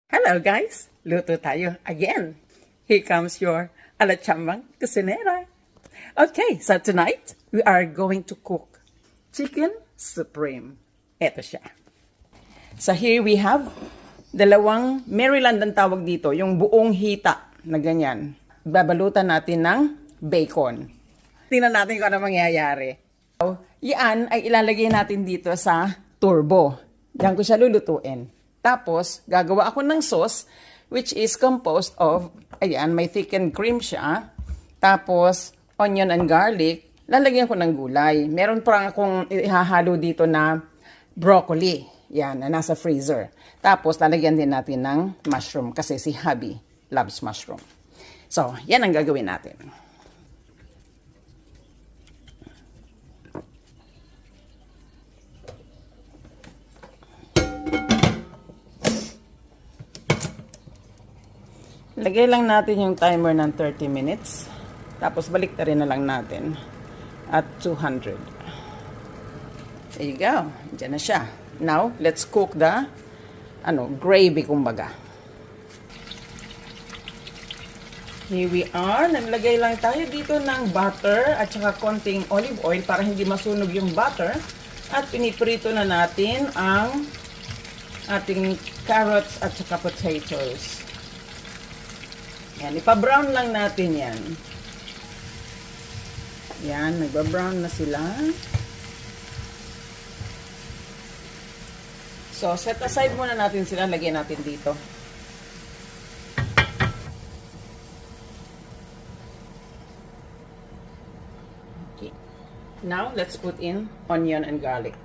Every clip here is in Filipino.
Hello guys! Luto tayo again. Here comes your alachambang kusinera. Okay, so tonight we are going to cook chicken supreme. Ito siya. So here we have dalawang Maryland ang tawag dito, yung buong hita na ganyan. Babalutan natin ng bacon. Tingnan natin kung ano mangyayari. So, yan ay ilalagay natin dito sa turbo. Diyan ko siya lulutuin. Tapos, gagawa ako ng sauce, which is composed of, ayan, may thickened cream siya. Tapos, onion and garlic. Lalagyan ko ng gulay. Meron pa akong ihahalo dito na broccoli. Yan, na nasa freezer. Tapos, lalagyan din natin ng mushroom kasi si hubby loves mushroom. So, yan ang gagawin natin. Lagay lang natin yung timer ng 30 minutes. Tapos balik na lang natin at 200. There you go. Diyan na siya. Now, let's cook the gravy kumbaga. Here we are. Naglagay lang tayo dito ng butter at saka konting olive oil para hindi masunog yung butter. At piniprito na natin ang ating carrots at saka potatoes. Yan, ipa-brown lang natin yan. Yan, nagba-brown na sila. So, set aside muna natin sila. Lagyan natin dito. Okay. Now, let's put in onion and garlic.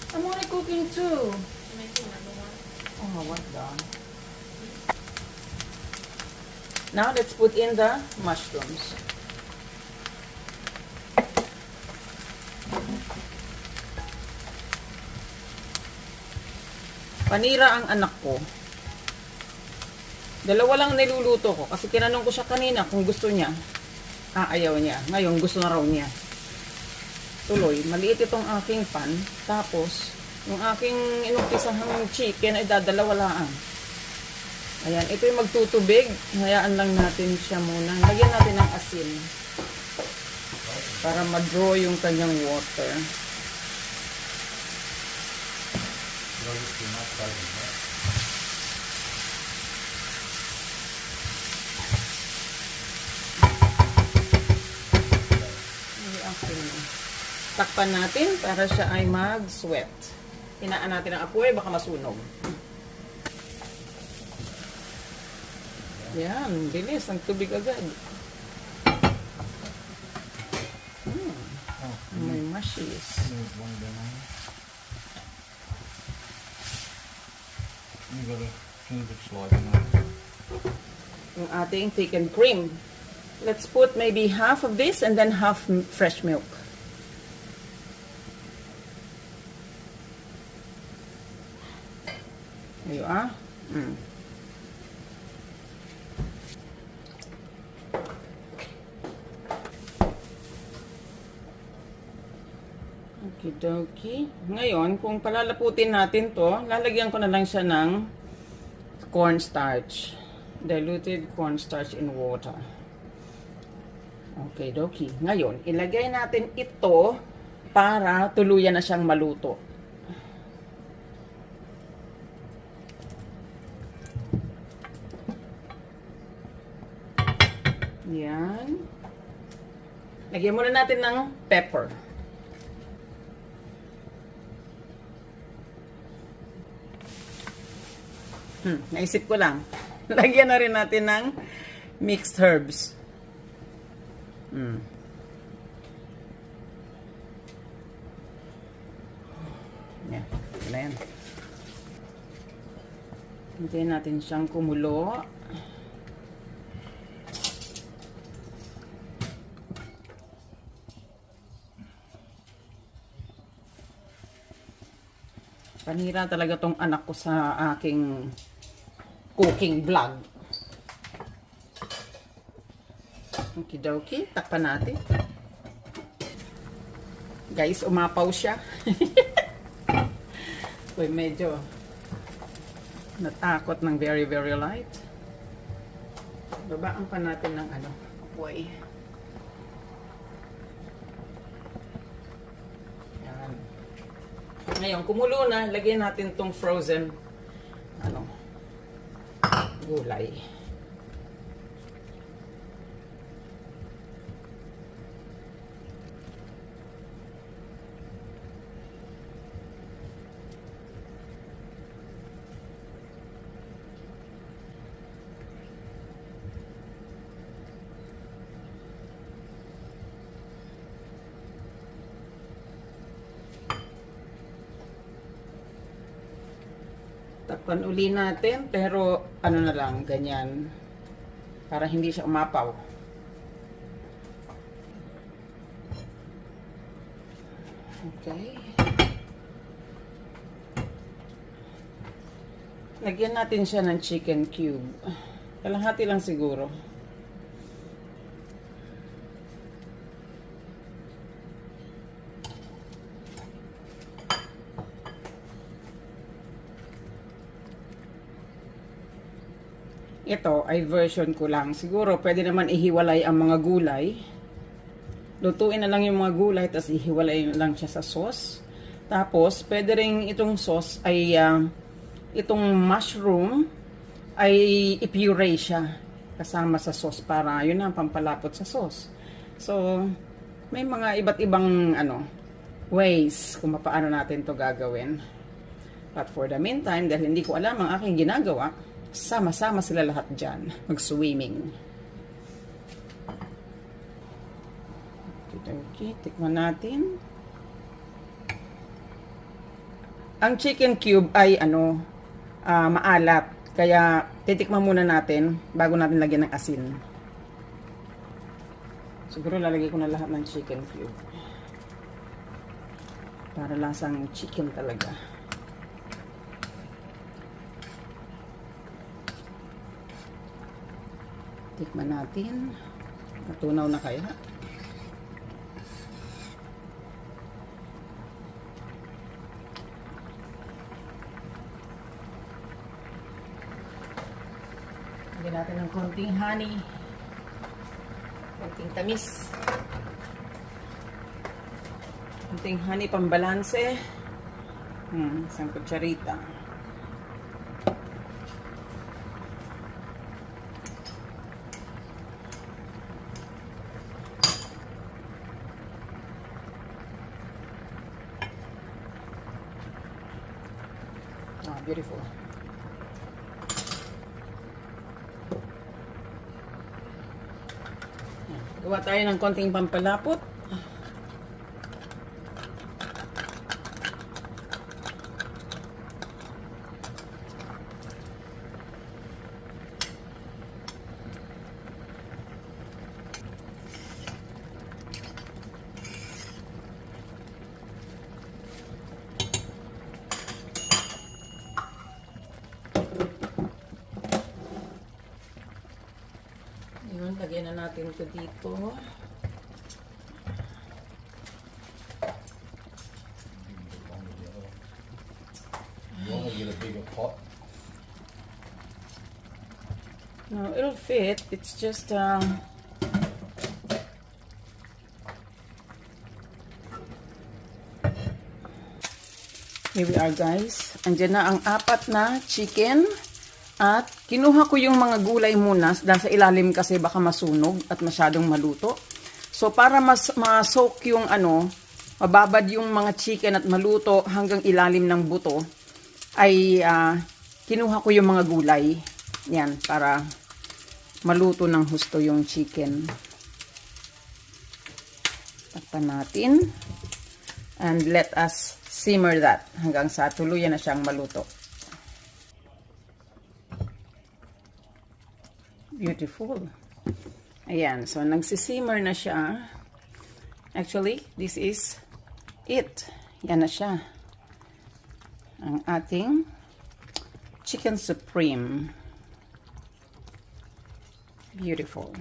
I'm only cooking two. Oh, what the? Now let's put in the mushrooms. Panira ang anak ko. Dalawa lang niluluto ko kasi tinanong ko siya kanina kung gusto niya. Ayaw niya. Ngayon gusto na raw niya. Tuloy, maliit itong aking pan. Tapos, yung aking inumpisahang chicken ay dadalawa lang. Ayan, ito yung magtutubig. Hayaan lang natin siya muna. Lagyan natin ng asin. Para ma-draw yung kanyang water. Takpan natin para siya ay mag-sweat. Hinaan natin ang apoy, baka masunog. Yan, bilis. Ang tubig agad. May mushies. Yung ating thickened cream. Let's put maybe half of this and then half fresh milk. There you are. Okidoki. Ngayon, kung palalaputin natin to, lalagyan ko na lang siya ng cornstarch. Diluted cornstarch in water. Okidoki. Ngayon, ilagay natin ito para tuluyan na siyang maluto. Yan. Lagyan muna natin ng pepper. Naisip ko lang. Lagyan na rin natin ng mixed herbs. Yan. Wala yan. Hintayin natin siyang kumulo. Panira talaga tong anak ko sa aking cooking vlog. Okidoki, takpan natin. Guys, umapaw siya. Uy, medyo natakot ng very, very light. Babaan pa natin ng ano, apoy. Yan. Ngayon, kumulo na, lagyan natin tong frozen ano, gulay. Takpan uli natin, pero ano na lang, ganyan. Para hindi siya umapaw. Okay. Lagyan natin siya ng chicken cube. Kalahati lang siguro. Ito ay version ko lang. Siguro pwede naman ihiwalay ang mga gulay. Lutuin na lang yung mga gulay, tapos ihiwalay lang siya sa sauce. Tapos, pwede rin itong sauce ay, itong mushroom ay i-puree siya kasama sa sauce para yun ang pampalapot sa sauce. So, may mga iba't ibang ways kung paano natin to gagawin. But for the meantime, dahil hindi ko alam ang aking ginagawa, sama-sama sila lahat dyan mag-swimming. Okay, tikman natin. Ang chicken cube ay maalat. Kaya titikman muna natin bago natin lagyan ng asin. Siguro lalagay ko na lahat ng chicken cube. Para lasang chicken talaga. Tikman natin. Natunaw na kaya? Lagyan natin ng konting honey. Konting tamis. Konting honey pambalanse. Isang kutsarita. Beautiful. Gawa tayo ng konting pampalapot. Lagyan na natin ito dito. No, it'll fit. It's just here we are, guys. Andiyan na ang 4 na chicken. At kinuha ko yung mga gulay muna dahil sa ilalim kasi baka masunog at masyadong maluto. So para mas ma-soak yung mababad yung mga chicken at maluto hanggang ilalim ng buto, ay kinuha ko yung mga gulay. Yan, para maluto ng husto yung chicken. Takpan natin. And let us simmer that hanggang sa tuluyan na siyang maluto. Beautiful. Ayan. So, nagsisimmer na siya. Actually, this is it. Yan na siya. Ang ating chicken supreme. Beautiful.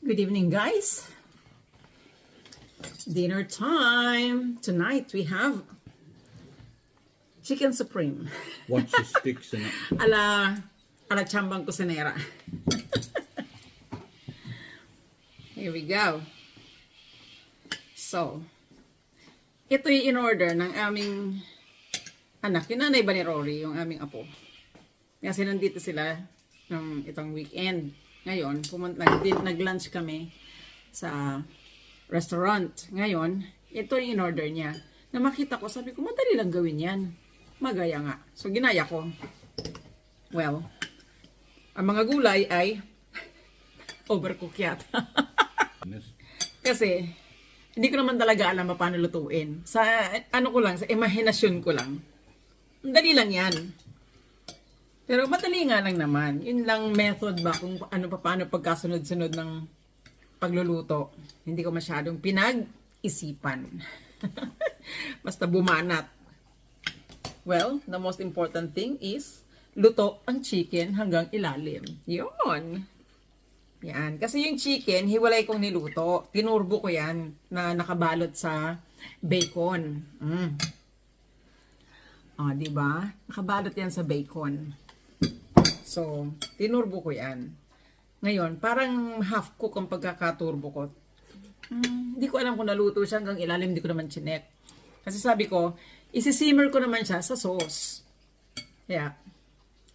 Good evening, guys. Dinner time. Tonight we have chicken supreme. Watch the sticks in it. Ala chambang kusinera. Here we go. So, ito yung in-order ng aming anak. Yung nanay ba ni Rory, yung aming apo. Kasi nandito sila ng itong weekend. Ngayon, nag-lunch kami sa restaurant. Ngayon, ito yung in-order niya. Na makita ko, sabi ko, madali lang gawin yan. Magaya nga. So, ginaya ko. Well, ang mga gulay ay overcook yata. Kasi, hindi ko naman talaga alam paano lutuin. Sa, ano ko lang, sa imahinasyon ko lang. Dali lang yan. Pero madali nga lang naman. Yun lang method ba kung paano pagkasunod-sunod ng pagluluto. Hindi ko masyadong pinag-isipan. Basta bumanat. Well, the most important thing is, luto ang chicken hanggang ilalim. Yun. Yan. Kasi yung chicken, hiwalay kong niluto. Tinurbo ko yan na nakabalot sa bacon. O, diba? Nakabalot yan sa bacon. So, tinurbo ko yan. Ngayon, parang half cook ang pagkakaturbo ko. Hindi ko alam kung naluto siya hanggang ilalim. Hindi ko naman chinek. Kasi sabi ko, isi-simmer ko naman siya sa sauce. Kaya,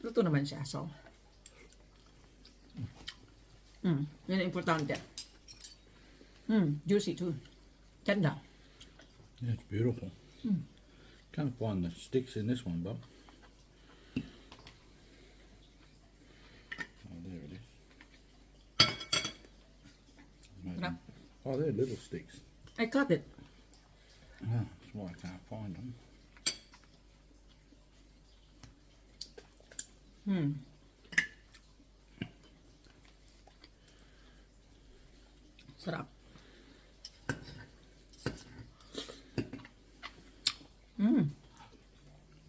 luto naman siya. So, yun ang importante. Juicy too. Tender. Yeah, it's beautiful. Can't find the sticks in this one, Bob. Oh, there it is. Sarap. Oh, they're little sticks. I cut it. Ah, that's why I can't find them. Sarap.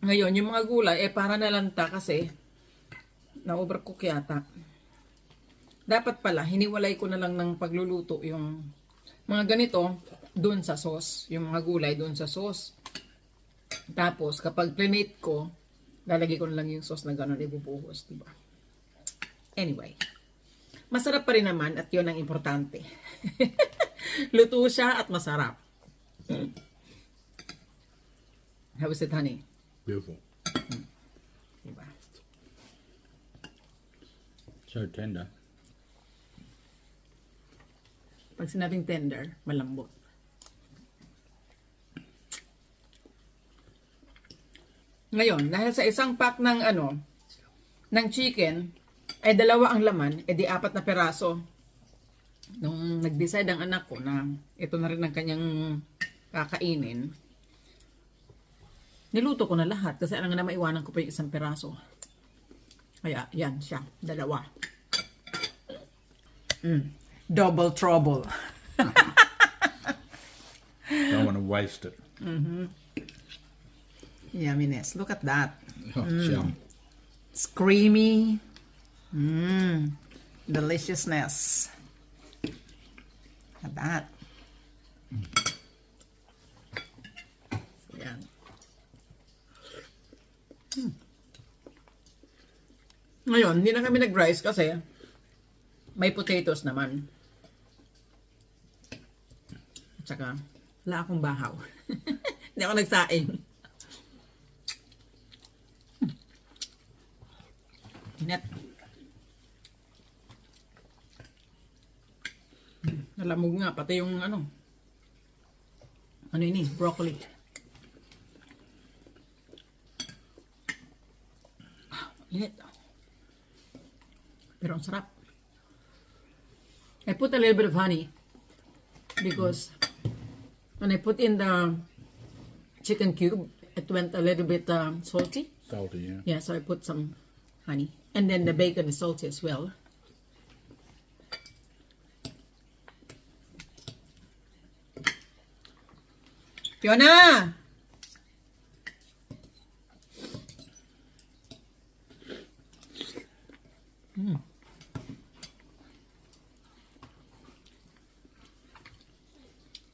Ngayon, yung mga gulay, para nalanta kasi na-overcook yata. Dapat pala, hiniwalay ko na lang ng pagluluto yung mga ganito doon sa sauce. Yung mga gulay doon sa sauce. Tapos, kapag plinate ko, lalagay ko na lang yung sauce na gano'n ibubuhos, diba? Anyway. Masarap pa rin naman at yun ang importante. Luto siya at masarap. How is it, honey? Beautiful. Diba? So tender. Pag sinabing tender, malambot. Ngayon, dahil sa isang pack ng ng chicken, ay 2 ang laman, edi 4 na peraso. Nung nag-decide ang anak ko na ito na rin ang kanyang kakainin, niluto ko na lahat kasi alam nga na maiwanan ko pa yung 1 peraso. Kaya, yan siya. 2. Double trouble. Don't want to waste it. Yumminess. Look at that. Oh, yum. It's creamy. Deliciousness. Look at that. So, yan. Ngayon, hindi na kami nag-rice kasi may potatoes naman. At saka, wala akong bahaw. Hindi ako nagsaing. Init. Nalamog nga, pati yung ano ini, broccoli. Init. Pero ang sarap. I put a little bit of honey because when I put in the chicken cube, it went a little bit salty. Salty, yeah. Yeah, so I put some honey. And then the bacon is salty as well. Fiona!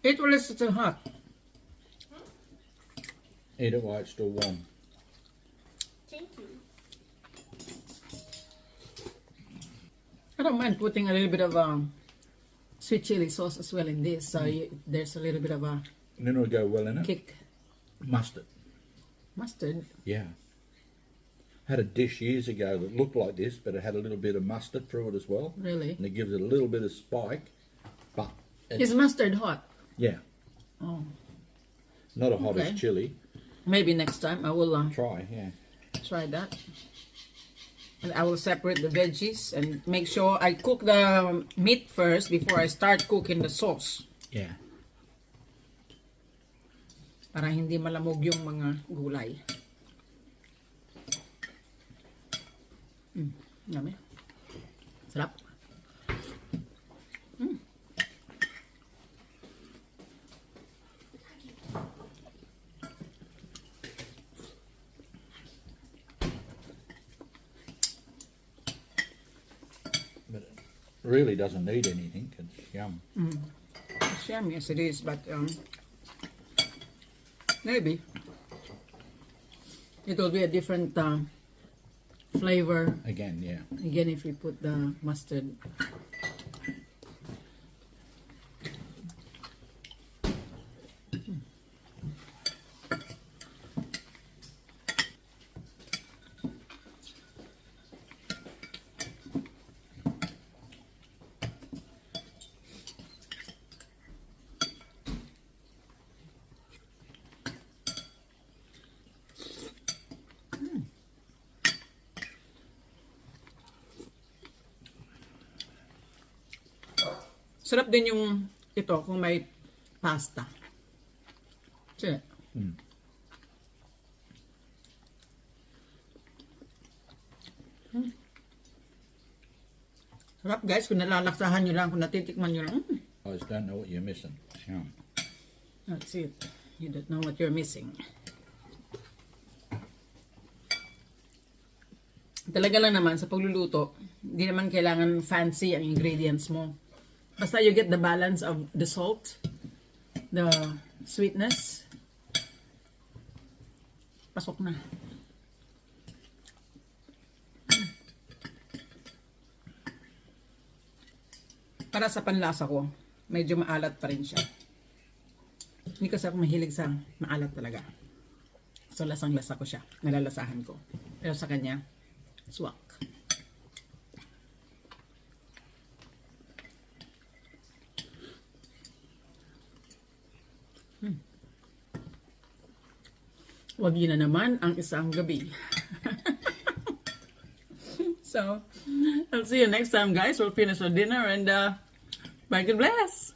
Eat while it's still hot. Eat it while it's still warm. Thank you. I don't mind putting a little bit of sweet chili sauce as well in this, so there's a little bit of a And then it'll go well in it. kick. Mustard. Mustard. Yeah. Had a dish years ago that looked like this, but it had a little bit of mustard through it as well. Really? And it gives it a little bit of spike. But it's, Is mustard hot? yeah, Oh, not as hot Okay. as chili. maybe next time I will Try, yeah. try that. And I will separate the veggies and make sure I cook the meat first before I start cooking the sauce. Yeah. Para hindi malamog yung mga gulay. Yummy. Sarap. But it really doesn't need anything. It's yum. It's yummy, yes it is, but maybe it will be a different flavor Again, yeah. again if we put the mustard. Sarap din yung ito kung may pasta. Sige. Sarap guys, kung nalalaksahan nyo lang, kung natitikman nyo lang. I just don't know what you're missing. It's yum. That's it. You don't know what you're missing. Talaga lang naman sa pagluluto, hindi naman kailangan fancy ang ingredients mo. Basta you get the balance of the salt, the sweetness, pasok na. Para sa panlasa ko, medyo maalat pa rin siya. Hindi kasi ako mahilig sa maalat talaga. So lasang-lasa ko siya, nalalasahan ko. Pero sa kanya, swak. Wagi na naman ang isang gabi. So, I'll see you next time guys. We'll finish our dinner and bye, God bless.